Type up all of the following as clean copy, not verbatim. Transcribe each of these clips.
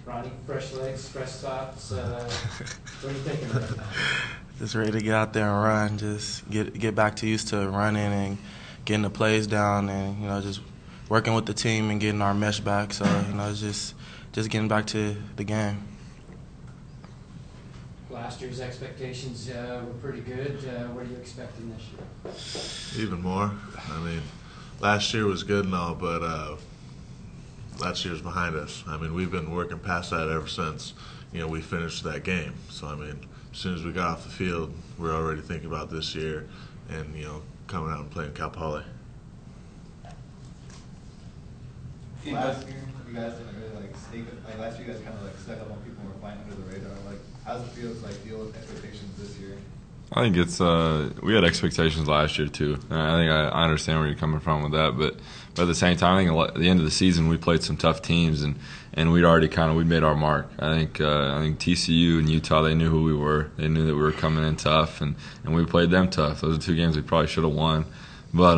Ronnie, fresh legs, fresh thoughts. What are you thinking right now? Just ready to get out there and run. Just get back to used to running and getting the plays down, and just working with the team and getting our mesh back. So it's just getting back to the game. Last year's expectations were pretty good. What are you expecting this year? Even more. I mean, last year was good and all, but last year's behind us. I mean, we've been working past that ever since we finished that game. So I mean, as soon as we got off the field, we're already thinking about this year and coming out and playing Cal Poly. Last year, you guys didn't really sneak it. Last year, you guys kind of stuck up on people who were flying under the radar. How's it feel to deal with expectations this year? I think it's we had expectations last year too, and I think I understand where you're coming from with that. But at the same time, I think at the end of the season we played some tough teams, and we'd already we made our mark. I think TCU and Utah, they knew who we were. They knew that we were coming in tough, and we played them tough. Those are two games we probably should have won. But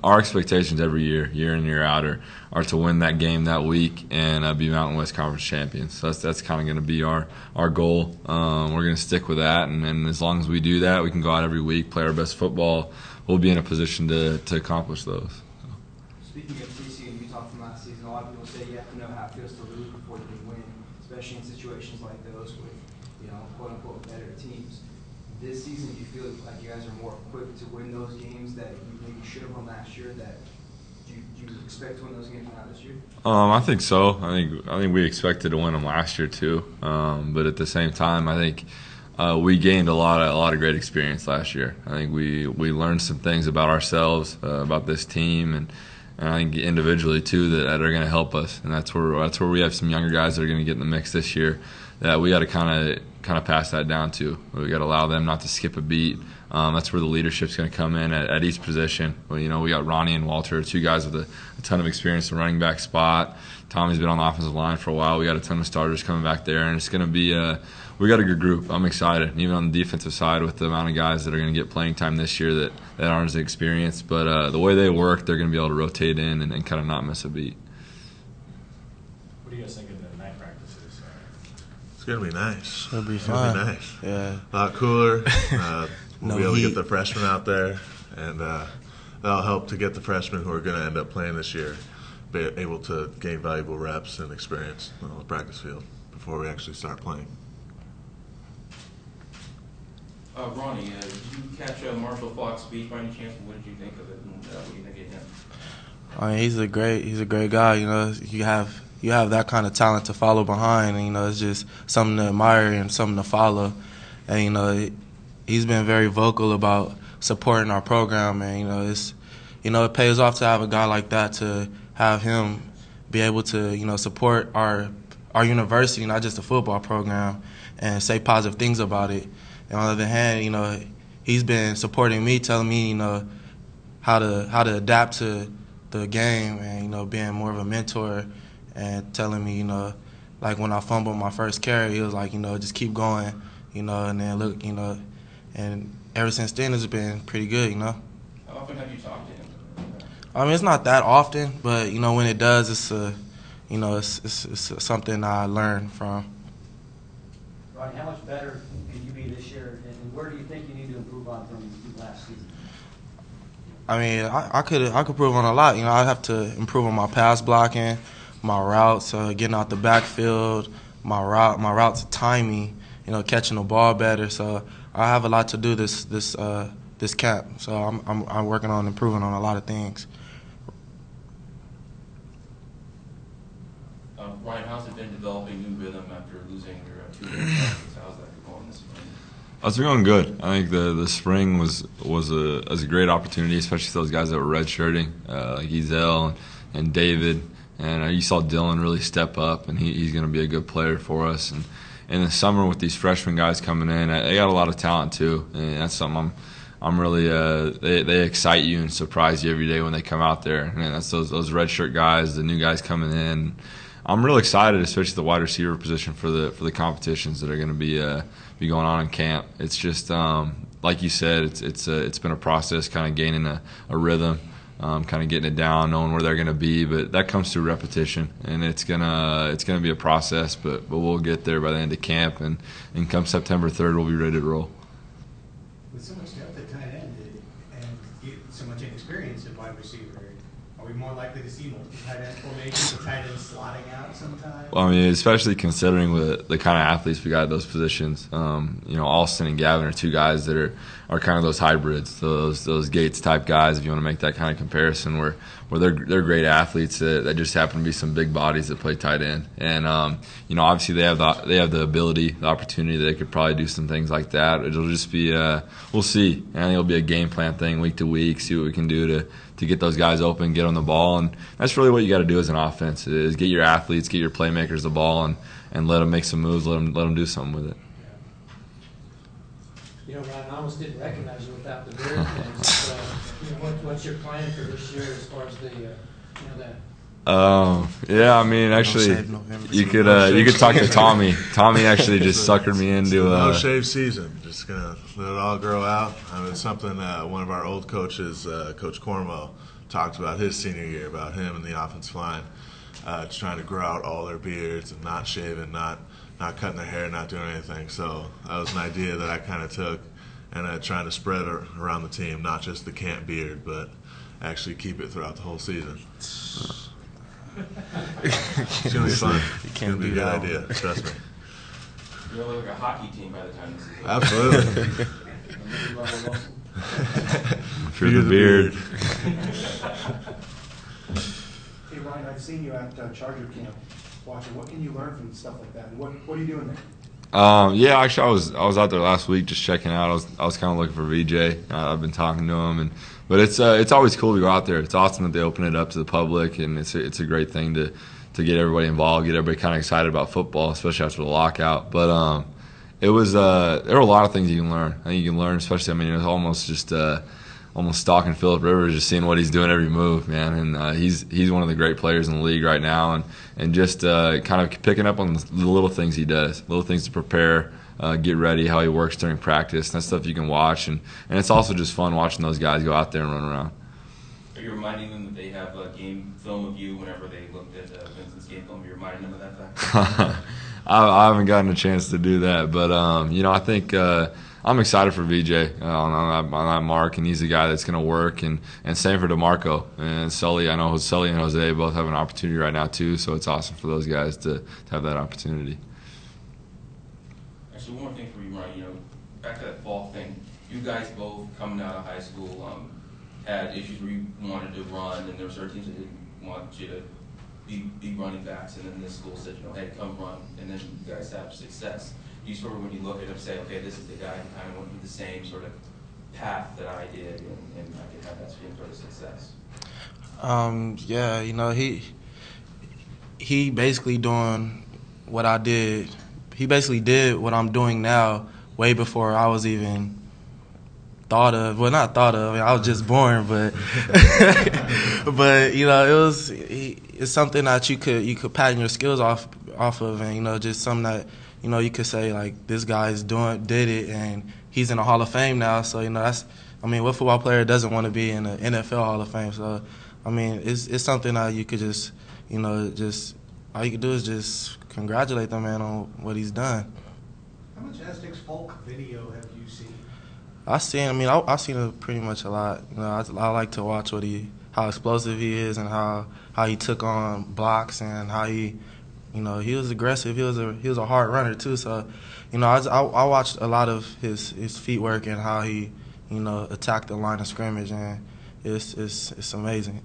our expectations every year, year in, year out, are to win that game that week and be Mountain West Conference champions. So that's kind of going to be our goal. We're going to stick with that, and as long as we do that, we can go out every week, play our best football. We'll be in a position to accomplish those. So. Speaking of TCU and Utah from last season, a lot of people say you have to know how it feels to lose before you can win, especially in situations like those with quote-unquote better teams. This season, do you feel like you guys are more equipped to win those games that you maybe should have won last year? That do you expect to win those games now this year? I think so. I think we expected to win them last year too. But at the same time, I think we gained a lot of great experience last year. I think we learned some things about ourselves, about this team, and I think individually too that are going to help us. And that's where we have some younger guys that are going to get in the mix this year. That we got to kind of pass that down to. We got to allow them not to skip a beat. That's where the leadership's going to come in at each position. Well, we got Ronnie and Walter, two guys with a ton of experience in the running back spot. Tommie's been on the offensive line for a while. We got a ton of starters coming back there, and it's going to be we got a good group. I'm excited. And even on the defensive side, with the amount of guys that are going to get playing time this year that aren't as experienced, but the way they work, they're going to be able to rotate in and kind of not miss a beat. What do you guys think of the night practices? It's going to be nice. It'll be fun. It'll be nice. Yeah. A lot cooler. We'll be able to heat. get the freshmen out there, and that'll help to get the freshmen who are going to end up playing this year be able to gain valuable reps and experience on the practice field before we actually start playing. Ronnie, did you catch Marshall Falk's speech by any chance? What did you think of it, and what do you think of him? I mean, he's a great guy. You have that kind of talent to follow behind, and it's just something to admire and something to follow. And he's been very vocal about supporting our program, and it pays off to have a guy like that, to have him be able to support our university, not just the football program, and say positive things about it. And on the other hand, he's been supporting me, telling me how to adapt to the game, and being more of a mentor, and telling me like when I fumbled my first carry, he was like just keep going, and then look, and ever since then it's been pretty good, How often have you talked to him? I mean, it's not that often, but when it does, it's it's something I learn from. Ronnie, how much better can you be this year, and where do you think you need to improve on from last season? I mean, I could improve on a lot. I have to improve on my pass blocking, my routes, getting out the backfield, my routes timing, catching the ball better. So I have a lot to do this camp. So I'm working on improving on a lot of things. Ryan, how's it been developing new rhythm after losing your 2 games? How's that going this spring? It's been going good. I think the spring was a great opportunity, especially for those guys that were redshirting, like Ezel and David. And you saw Dylan really step up, and he's going to be a good player for us. And in the summer with these freshman guys coming in, they got a lot of talent too, and that's something I'm really they excite you and surprise you every day when they come out there. And that's those redshirt guys, the new guys coming in. I'm real excited, especially the wide receiver position for the competitions that are going to be going on in camp. It's just like you said, it's been a process, kind of gaining a rhythm. kind of getting it down, knowing where they're going to be. But that comes through repetition, and it's gonna be a process. But we'll get there by the end of camp, and come September 3rd, we'll be ready to roll. With so much depth at tight end and so much inexperience at wide receiver, are we more likely to see multiple tight end formations, the tight end slotting out sometimes? Well, I mean, especially considering the kind of athletes we got at those positions. Alston and Gavin are two guys that are kind of those hybrids, those Gates type guys, if you want to make that kind of comparison, where they're great athletes that just happen to be some big bodies that play tight end. And obviously they have the ability, the opportunity that they could probably do some things like that. It'll just be we'll see. I think it'll be a game plan thing week to week, see what we can do to get those guys open, get on the ball, and that's really what you got to do as an offense: is get your athletes, get your playmakers the ball, and let them make some moves, let them do something with it. Ryan, I almost didn't recognize you without the beard thing. What's your plan for this year as far as that? Yeah, I mean, actually, you could talk to Tommie. Tommie actually just suckered me into no shave season. Just gonna let it all grow out. I mean, it's something one of our old coaches, Coach Cormo, talked about his senior year, about him and the offensive line, just trying to grow out all their beards and not shaving, not cutting their hair, not doing anything. So that was an idea that I kind of took and trying to spread around the team, not just the camp beard, but actually keep it throughout the whole season. It's going to be fun. It's going to be a good idea, trust me. You're like a hockey team by the time this is over. Absolutely. For the beard. Hey, Ryan, I've seen you at Charger Camp watching. What can you learn from stuff like that? And what are you doing there? Yeah, actually, I was out there last week just checking out. I was kind of looking for VJ. I've been talking to him, but it's always cool to go out there. It's awesome that they open it up to the public, and it's a great thing to get everybody involved, get everybody kind of excited about football, especially after the lockout. But there were a lot of things you can learn. I think you can learn, especially, I mean, it's almost just almost stalking Phillip Rivers, just seeing what he's doing every move, man. And he's one of the great players in the league right now, and just kind of picking up on the little things he does, little things to prepare, get ready, how he works during practice. That's stuff you can watch, and it's also just fun watching those guys go out there and run around. Are you reminding them that they have a game film of you whenever they looked at Vincent's game film? Are you reminding them of that fact? I haven't gotten a chance to do that, but I think I'm excited for VJ on that mark, and he's the guy that's going to work, and same for DeMarco and Sully. I know Sully and Jose both have an opportunity right now too, so it's awesome for those guys to have that opportunity. Actually, one more thing for you, Ronnie. Back to that fall thing. You guys both coming out of high school had issues where you wanted to run, and there were certain teams that didn't want you to be running backs, and then this school said, hey, come run, and then you guys have success. You sort of, when you look at him, say, okay, this is the guy who kind of went through the same sort of path that I did, and I could have that same sort of success. Yeah, he basically doing what I did. He basically did what I'm doing now way before I was even thought of. Well, not thought of. I was just born, but but it's something that you could pattern your skills off of, and just something that you could say, like, this guy's did it, and he's in the Hall of Fame now. So what football player doesn't want to be in the NFL Hall of Fame? So it's something that you could just all you could do is just congratulate the man on what he's done. How much Aztecs Folk video have you seen? I've seen it pretty much a lot. I like to watch how explosive he is, and how he took on blocks, and how he was aggressive. He was a hard runner too. So, I watched a lot of his feet work and how he attacked the line of scrimmage, and it's amazing.